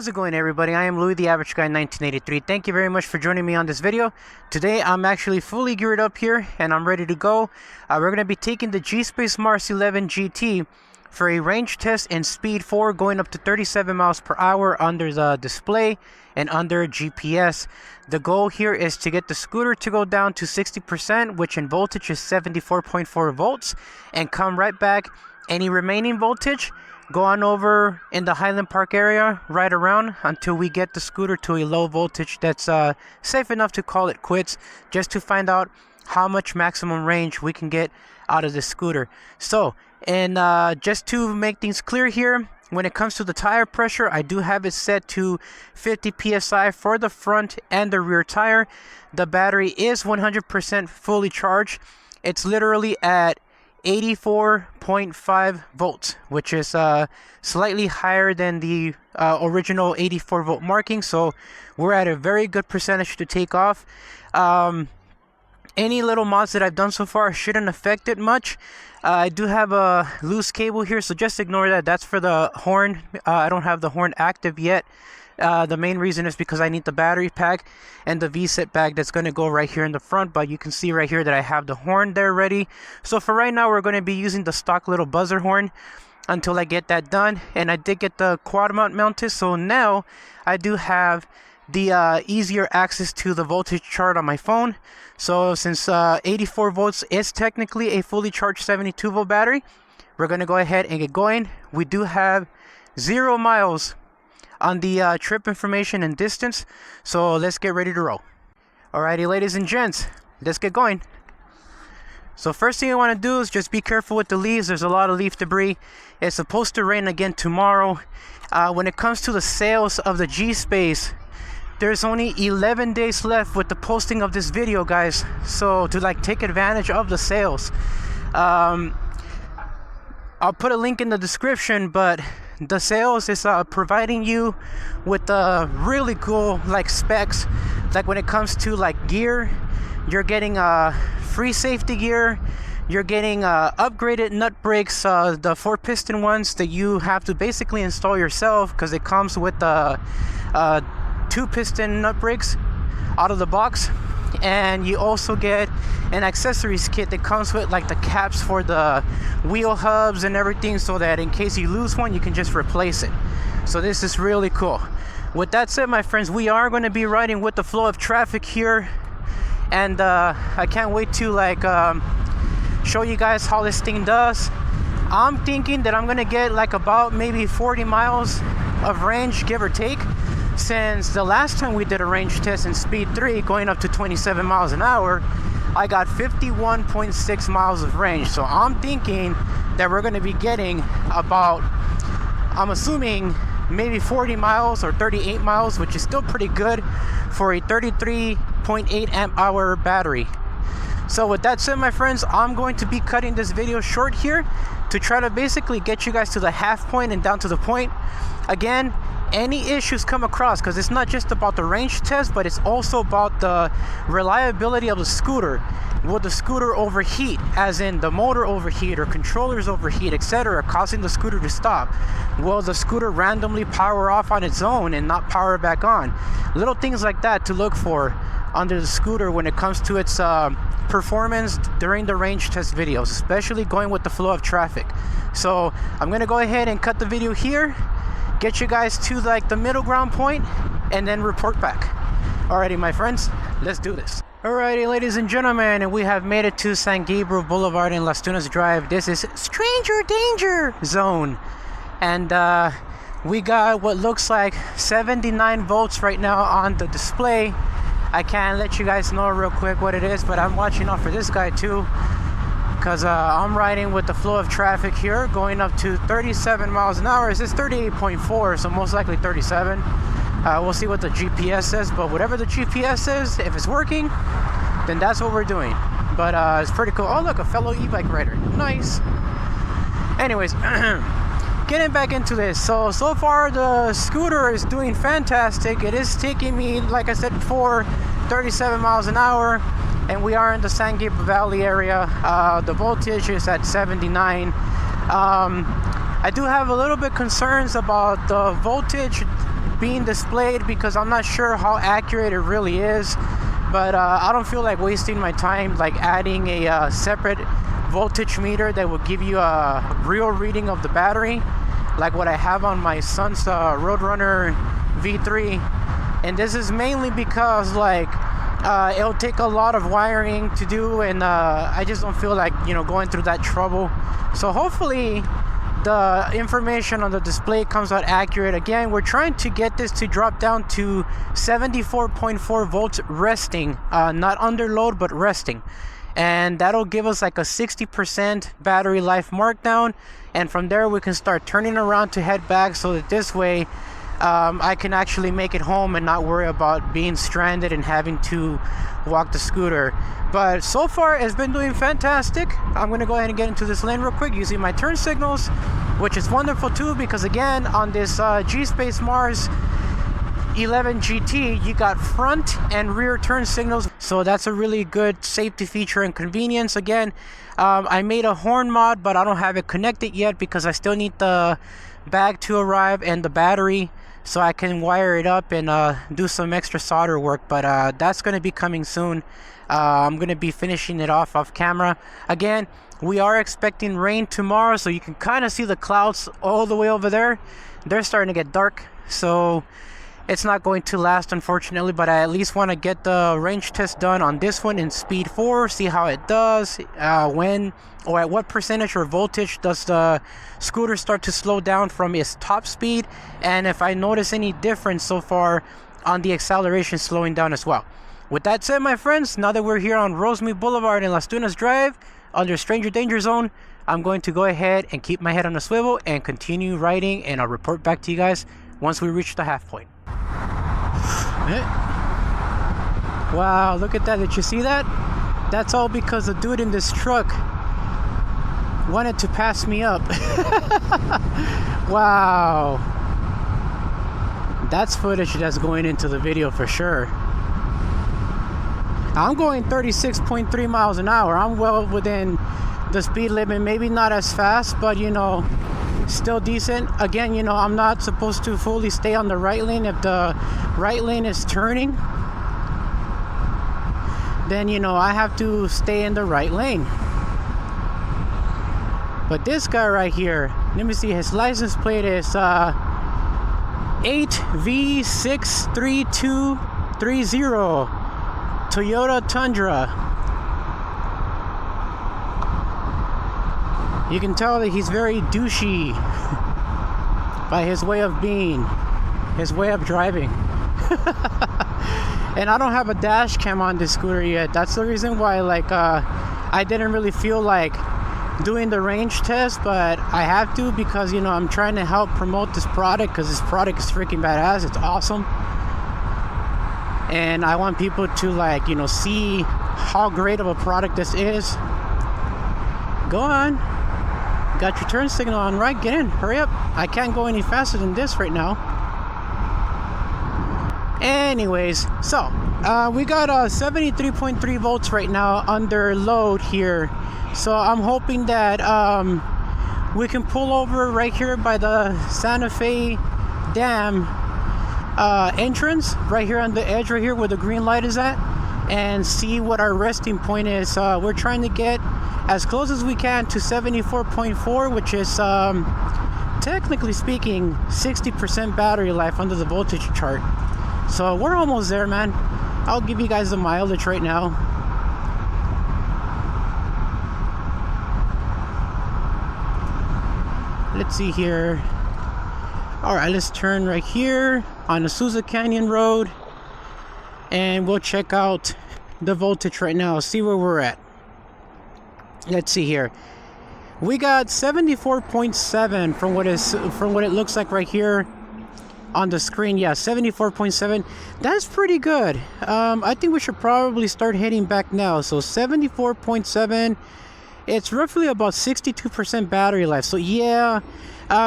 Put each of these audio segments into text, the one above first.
How's it going, everybody? I am Louis, the Average Guy 1983. Thank you very much for joining me on this video. Today I'm actually fully geared up here and I'm ready to go. We're going to be taking the Gspace Mars 11 GT for a range test in speed 4, going up to 37 miles per hour under the display and under GPS. The goal here is to get the scooter to go down to 60%, which in voltage is 74.4 volts, and come right back. Any remaining voltage, go on over in the Highland Park area, right around until we get the scooter to a low voltage that's safe enough to call it quits, just to find out how much maximum range we can get out of the scooter. So, and just to make things clear here, when it comes to the tire pressure, I do have it set to 50 psi for the front and the rear tire. The battery is 100% fully charged. It's literally at 84.5 volts, which is slightly higher than the original 84 volt marking, so we're at a very good percentage to take off. Any little mods that I've done so far shouldn't affect it much. I do have a loose cable here, so just ignore that. That's for the horn. I don't have the horn active yet. The main reason is because I need the battery pack and the V-set bag that's going to go right here in the front, but you can see right here that I have the horn there ready. So for right now, we're going to be using the stock little buzzer horn until I get that done. And I did get the quad mount mounted, so now I do have the easier access to the voltage chart on my phone. So since 84 volts is technically a fully charged 72 volt battery, we're going to go ahead and get going. We do have 0 miles on the trip information and distance, so let's get ready to roll. Alrighty, ladies and gents, let's get going. So first thing I want to do is just be careful with the leaves. There's a lot of leaf debris. It's supposed to rain again tomorrow. When it comes to the sales of the Gspace, there's only 11 days left with the posting of this video, guys, so to take advantage of the sales. I'll put a link in the description, but the sales is providing you with really cool specs. Like when it comes to gear, you're getting free safety gear. You're getting upgraded nut brakes, the 4-piston ones that you have to basically install yourself because it comes with the 2-piston nut brakes out of the box. And you also get an accessories kit that comes with the caps for the wheel hubs and everything, so that in case you lose one, you can just replace it. So this is really cool. With that said, my friends, we are going to be riding with the flow of traffic here, and I can't wait to show you guys how this thing does. I'm thinking that I'm going to get about maybe 40 miles of range, give or take, since the last time we did a range test in speed 3 going up to 27 miles an hour, I got 51.6 miles of range. So I'm thinking that we're going to be getting about, I'm assuming, maybe 40 miles or 38 miles, which is still pretty good for a 33.8 amp hour battery. So with that said, my friends, I'm going to be cutting this video short here to try to basically get you guys to the half point and down to the point. Again, any issues come across, because it's not just about the range test, but it's also about the reliability of the scooter. Will the scooter overheat, as in the motor overheat or controllers overheat, etc., causing the scooter to stop? Will the scooter randomly power off on its own and not power back on? Little things like that to look for under the scooter when it comes to its performance during the range test videos, especially going with the flow of traffic. So I'm going to go ahead and cut the video here, get you guys to the middle ground point, and then report back. Alrighty, my friends, let's do this. Alrighty, ladies and gentlemen, and we have made it to San Gabriel Boulevard in Las Tunas Drive. This is Stranger Danger Zone, and we got what looks like 79 volts right now on the display. I can't let you guys know real quick what it is, but I'm watching out for this guy too, because I'm riding with the flow of traffic here, going up to 37 miles an hour. It says 38.4, so most likely 37. We'll see what the GPS says, but whatever the GPS says, if it's working, then that's what we're doing. But it's pretty cool. Oh, look, a fellow e-bike rider. Nice. Anyways, getting back into this. So far the scooter is doing fantastic. It is taking me, like I said before, 37 miles an hour. And we are in the San Gabriel Valley area. The voltage is at 79. I do have a little bit concerns about the voltage being displayed because I'm not sure how accurate it really is. But I don't feel like wasting my time like adding a separate voltage meter that will give you a real reading of the battery, like what I have on my son's Roadrunner V3. And this is mainly because like it'll take a lot of wiring to do, and I just don't feel like, you know, going through that trouble. So hopefully the information on the display comes out accurate. Again, we're trying to get this to drop down to 74.4 volts resting, not under load but resting, and that'll give us like a 60% battery life markdown. And from there we can start turning around to head back, so that this way I can actually make it home and not worry about being stranded and having to walk the scooter. But so far it's been doing fantastic. I'm going to go ahead and get into this lane real quick using my turn signals, which is wonderful too, because again on this Gspace Mars 11 GT you got front and rear turn signals, so that's a really good safety feature and convenience. Again, I made a horn mod, but I don't have it connected yet because I still need the bag to arrive and the battery, so I can wire it up and do some extra solder work. But that's going to be coming soon. I'm going to be finishing it off camera. Again, we are expecting rain tomorrow, so you can kind of see the clouds all the way over there. They're starting to get dark, so it's not going to last, unfortunately. But I at least want to get the range test done on this one in speed 4, see how it does, when or at what percentage or voltage does the scooter start to slow down from its top speed, and if I notice any difference so far on the acceleration slowing down as well. With that said, my friends, now that we're here on Rosemead Boulevard in Las Tunas Drive under Stranger Danger Zone, I'm going to go ahead and keep my head on a swivel and continue riding, and I'll report back to you guys once we reach the half point. Wow, look at that. Did you see that? That's all because the dude in this truck wanted to pass me up. Wow. That's footage that's going into the video for sure. I'm going 36.3 miles an hour. I'm well within the speed limit. Maybe not as fast, but you know, still decent. Again, you know, I'm not supposed to fully stay on the right lane. If the right lane is turning, then you know I have to stay in the right lane. But this guy right here, let me see, his license plate is 8V63230 Toyota Tundra. You can tell that he's very douchey by his way of being, his way of driving. And I don't have a dash cam on this scooter yet. That's the reason why, like, I didn't really feel like doing the range test, but I have to, because, you know, I'm trying to help promote this product, because this product is freaking badass. It's awesome. And I want people to, like, you know, see how great of a product this is. Go on. Got your turn signal on, right? Get in. Hurry up. I can't go any faster than this right now. Anyways, so we got 73.3 volts right now under load here. So I'm hoping that we can pull over right here by the Santa Fe Dam entrance, right here on the edge, right here where the green light is at, and see what our resting point is. We're trying to get as close as we can to 74.4, which is technically speaking 60% battery life under the voltage chart. So we're almost there, man. I'll give you guys the mileage right now. Let's see here. All right, let's turn right here on the Sousa Canyon Road, and we'll check out the voltage right now, see where we're at. Let's see here. We got 74.7 from what it looks like right here on the screen. Yeah, 74.7. That's pretty good. I think we should probably start heading back now. So 74.7. It's roughly about 62% battery life. So yeah,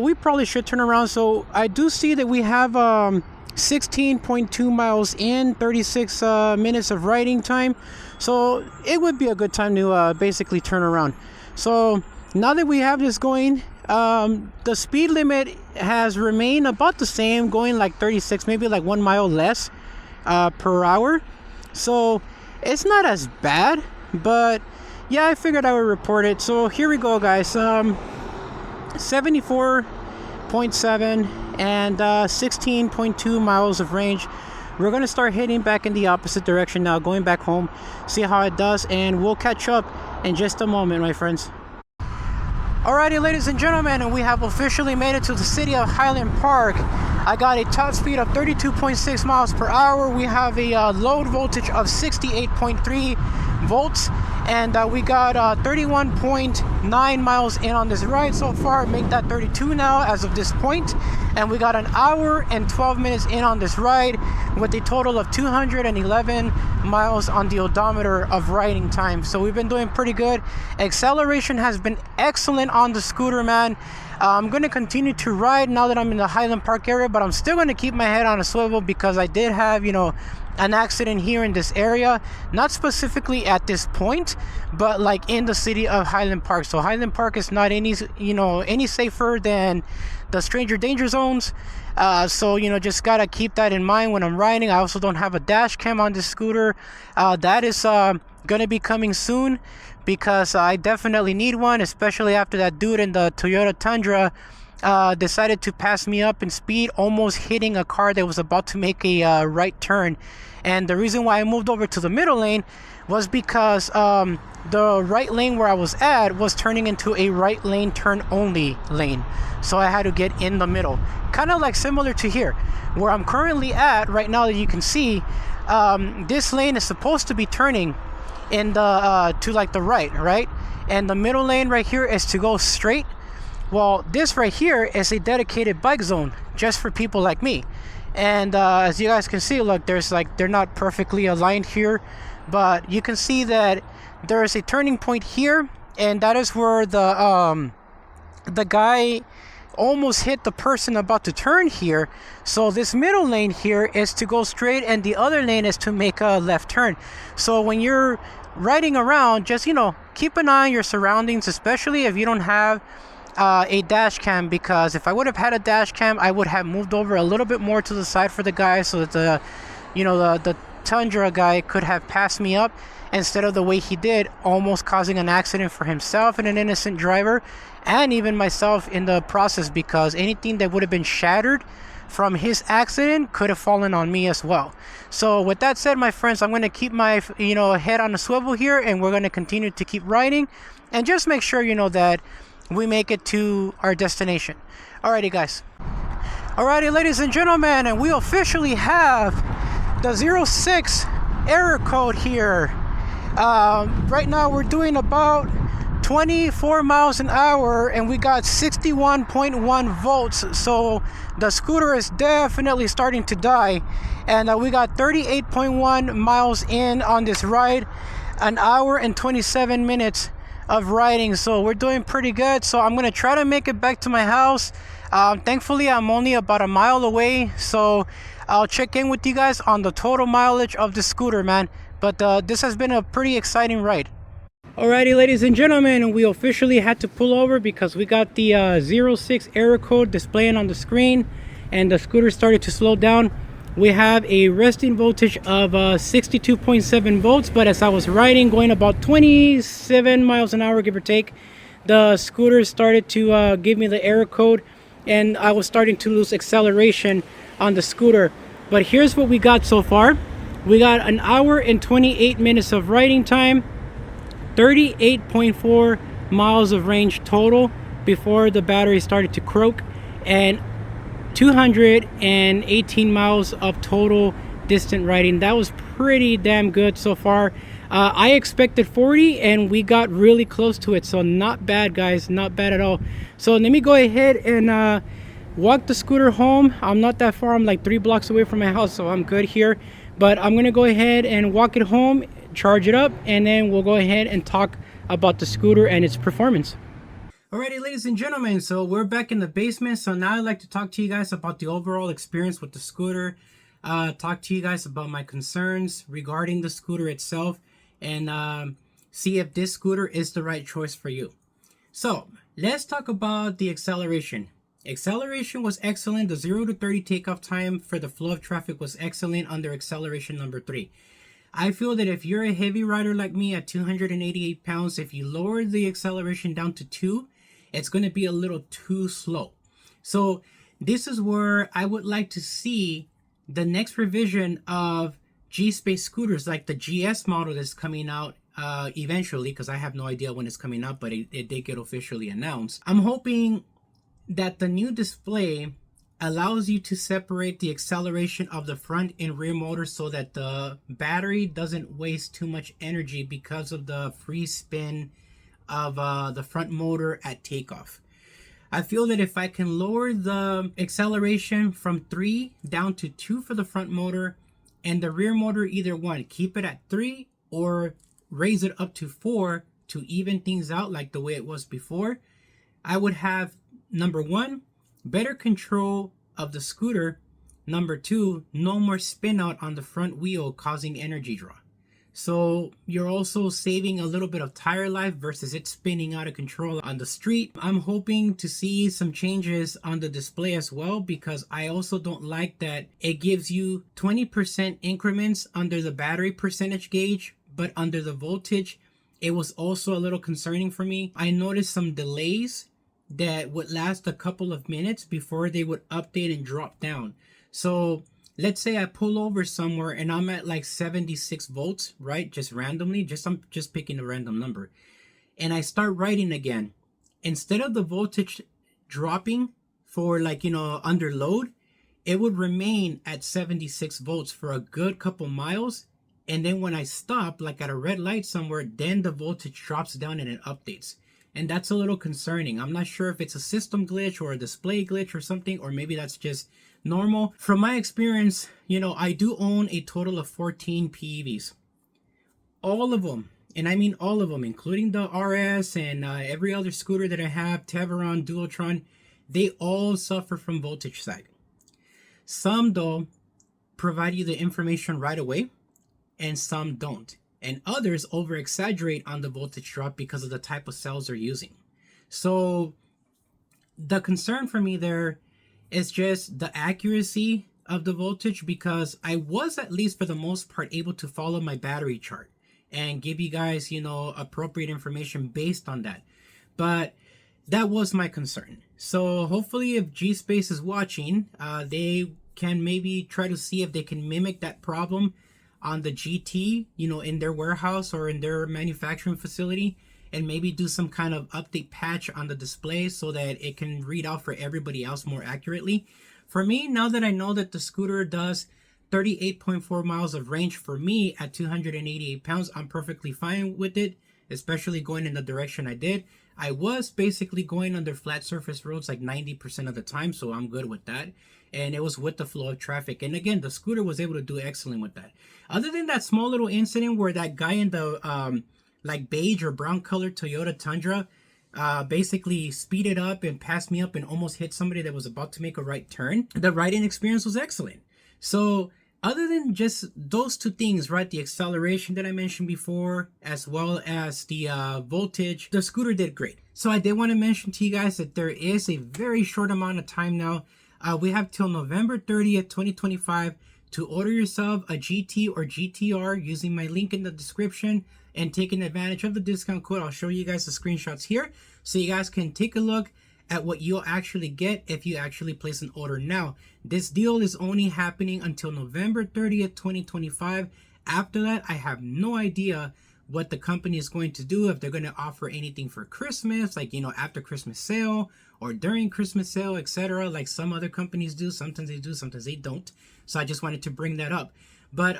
we probably should turn around. So I do see that we have 16.2 miles in, 36 minutes of riding time. So it would be a good time to basically turn around. So now that we have this going, The speed limit has remained about the same, going like 36, maybe like 1 mile less per hour. So it's not as bad, but yeah, I figured I would report it. So here we go, guys. 74.7 and 16.2 miles of range. We're gonna start heading back in the opposite direction now, going back home, see how it does, and we'll catch up in just a moment, my friends. Alrighty, ladies and gentlemen, and we have officially made it to the city of Highland Park. I got a top speed of 32.6 miles per hour. We have a load voltage of 68.3 volts, and we got 31.9 miles in on this ride so far. Make that 32 now as of this point. And we got an hour and 12 minutes in on this ride with a total of 211 miles on the odometer of riding time. So we've been doing pretty good. Acceleration has been excellent on the scooter, man. I'm going to continue to ride now that I'm in the Highland Park area, but I'm still going to keep my head on a swivel because I did have, an accident here in this area, not specifically at this point, but like in the city of Highland Park. So Highland Park is not any safer than the stranger danger zones. So just gotta keep that in mind when I'm riding. I also don't have a dash cam on this scooter. That is gonna be coming soon, because I definitely need one, especially after that dude in the Toyota Tundra decided to pass me up in speed, almost hitting a car that was about to make a right turn. And the reason why I moved over to the middle lane was because the right lane where I was at was turning into a right lane turn only lane. So I had to get in the middle. Kind of like similar to here, where I'm currently at right now that you can see. This lane is supposed to be turning in the to like the right, and the middle lane right here is to go straight. Well, this right here is a dedicated bike zone just for people like me. And as you guys can see, look, they're not perfectly aligned here, but you can see that there is a turning point here, and that is where the guy almost hit the person about to turn here. So this middle lane here is to go straight, and the other lane is to make a left turn. So when you're riding around, just keep an eye on your surroundings, especially if you don't have a dash cam, because if I would have had a dash cam, I would have moved over a little bit more to the side for the guy, so that the Tundra guy could have passed me up instead of the way he did, almost causing an accident for himself and an innocent driver, and even myself in the process, because anything that would have been shattered from his accident could have fallen on me as well. So with that said, my friends, I'm going to keep my head on a swivel here, and we're going to continue to keep riding and just make sure that we make it to our destination. Alrighty, guys. Alrighty, ladies and gentlemen, and we officially have the 06 error code here. Right now we're doing about 24 miles an hour, and we got 61.1 volts. So the scooter is definitely starting to die. And we got 38.1 miles in on this ride, an hour and 27 minutes of riding. So we're doing pretty good. So I'm gonna try to make it back to my house. Thankfully I'm only about a mile away, so I'll check in with you guys on the total mileage of the scooter, man. But this has been a pretty exciting ride. Alrighty, ladies and gentlemen, we officially had to pull over because we got the 06 error code displaying on the screen, and the scooter started to slow down. We have a resting voltage of 62.7 volts, but as I was riding, going about 27 miles an hour, give or take, the scooter started to give me the error code, and I was starting to lose acceleration on the scooter. But here's what we got so far. We got an hour and 28 minutes of riding time, 38.4 miles of range total before the battery started to croak, and 218 miles of total distant riding. That was pretty damn good so far. I expected 40 and we got really close to it, so not bad, guys, not bad at all. So let me go ahead and walk the scooter home. I'm not that far, I'm like 3 blocks away from my house, so I'm good here. But I'm gonna go ahead and walk it home, charge it up, and then we'll go ahead and talk about the scooter and its performance. Alrighty, ladies and gentlemen, so we're back in the basement. So now I'd like to talk to you guys about the overall experience with the scooter, talk to you guys about my concerns regarding the scooter itself, and see if this scooter is the right choice for you. So Let's talk about the acceleration. Acceleration was excellent. The 0 to 30 takeoff time for the flow of traffic was excellent under acceleration number 3. I feel that if you're a heavy rider like me at 288 pounds, if you lower the acceleration down to 2, it's going to be a little too slow. So this is where I would like to see the next revision of Gspace scooters, like the GS model that's coming out eventually, because I have no idea when it's coming out, but it did get officially announced. I'm hoping that the new display allows you to separate the acceleration of the front and rear motor so that the battery doesn't waste too much energy because of the free spin of the front motor at takeoff. I feel that if I can lower the acceleration from 3 down to 2 for the front motor, and the rear motor, either one, keep it at 3 or raise it up to 4 to even things out like the way it was before, I would have, number 1, better control of the scooter. Number 2, no more spin out on the front wheel causing energy draw. So you're also saving a little bit of tire life versus it spinning out of control on the street. I'm hoping to see some changes on the display as well, because I also don't like that it gives you 20% increments under the battery percentage gauge, but under the voltage, it was also a little concerning for me. I noticed some delays that would last a couple of minutes before they would update and drop down. So let's say I pull over somewhere and I'm at like 76 volts, right? Just randomly, I'm just picking a random number. And I start writing again. Instead of the voltage dropping for under load, it would remain at 76 volts for a good couple miles. And then when I stop, like at a red light somewhere, then the voltage drops down and it updates. And that's a little concerning. I'm not sure if it's a system glitch or a display glitch or something, or maybe that's just normal. From my experience, I do own a total of 14 PEVs. All of them, and I mean all of them, including the RS and every other scooter that I have, Teveron, Dualtron, they all suffer from voltage sag. Some, though, provide you the information right away, and some don't. And others over-exaggerate on the voltage drop because of the type of cells they're using. So the concern for me there is just the accuracy of the voltage, because I was, at least for the most part, able to follow my battery chart and give you guys, appropriate information based on that. But that was my concern. So hopefully if Gspace is watching, they can maybe try to see if they can mimic that problem on the GT, in their warehouse or in their manufacturing facility, and maybe do some kind of update patch on the display so that it can read out for everybody else more accurately. For me, now that I know that the scooter does 38.4 miles of range for me at 288 pounds, I'm perfectly fine with it, especially going in the direction I did. I was basically going under flat surface roads like 90% of the time, so I'm good with that. And it was with the flow of traffic. And again, the scooter was able to do excellent with that. Other than that small little incident where that guy in the beige or brown colored Toyota Tundra basically speeded up and passed me up and almost hit somebody that was about to make a right turn, the riding experience was excellent. So other than just those two things, right, the acceleration that I mentioned before, as well as the voltage, the scooter did great. So I did want to mention to you guys that there is a very short amount of time now. We have till November 30th, 2025 to order yourself a GT or GTR using my link in the description and taking advantage of the discount code. I'll show you guys the screenshots here so you guys can take a look at what you'll actually get if you actually place an order now. This deal is only happening until November 30th, 2025. After that, I have no idea what the company is going to do, if they're going to offer anything for Christmas, like, after Christmas sale or during Christmas sale, etc. Like some other companies do. Sometimes they do, sometimes they don't. So I just wanted to bring that up. But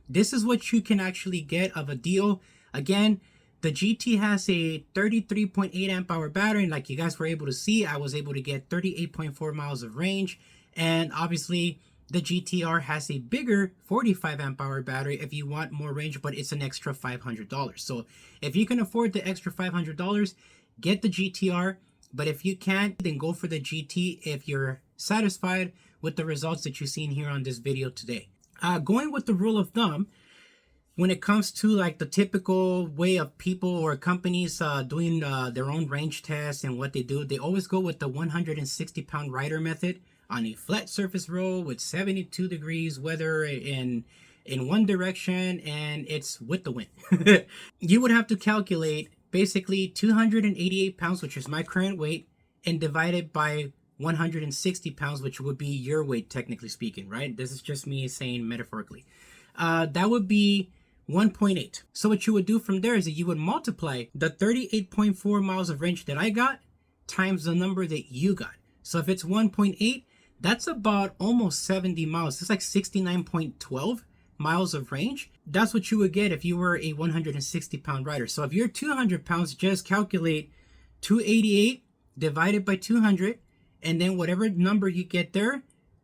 this is what you can actually get of a deal. Again, the GT has a 33.8 amp hour battery, and like you guys were able to see, I was able to get 38.4 miles of range. And obviously the GTR has a bigger 45 amp hour battery if you want more range, but it's an extra $500. So if you can afford the extra $500, get the GTR. But if you can't, then go for the GT if you're satisfied with the results that you've seen here on this video today. Going with the rule of thumb, when it comes to like the typical way of people or companies doing their own range tests and what they do, they always go with the 160 pound rider method on a flat surface road with 72 degrees weather in one direction, and it's with the wind. You would have to calculate basically 288 pounds, which is my current weight, and divide it by 160 pounds, which would be your weight, technically speaking, right? This is just me saying metaphorically. That would be 1.8. So what you would do from there is that you would multiply the 38.4 miles of range that I got times the number that you got. So if it's 1.8, that's about almost 70 miles. It's like 69.12 miles of range. That's what you would get if you were a 160 pound rider. So if you're 200 pounds, just calculate 288 divided by 200, and then whatever number you get there,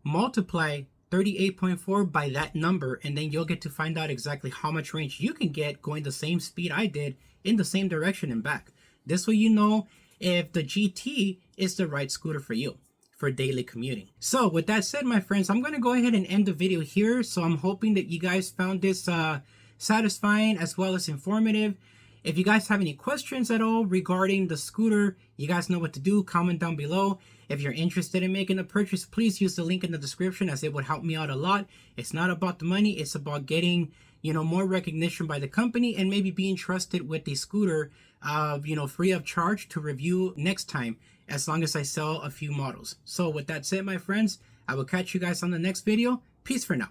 multiply 38.4 by that number, and then you'll get to find out exactly how much range you can get going the same speed I did in the same direction and back. This way you know if the GT is the right scooter for you for daily commuting. So with that said, my friends, I'm going to go ahead and end the video here. So I'm hoping that you guys found this satisfying as well as informative. If you guys have any questions at all regarding the scooter, you guys know what to do. Comment down below. If you're interested in making a purchase, please use the link in the description, as it would help me out a lot. It's not about the money. It's about getting, more recognition by the company and maybe being trusted with a scooter, free of charge to review next time, as long as I sell a few models. So with that said, my friends, I will catch you guys on the next video. Peace for now.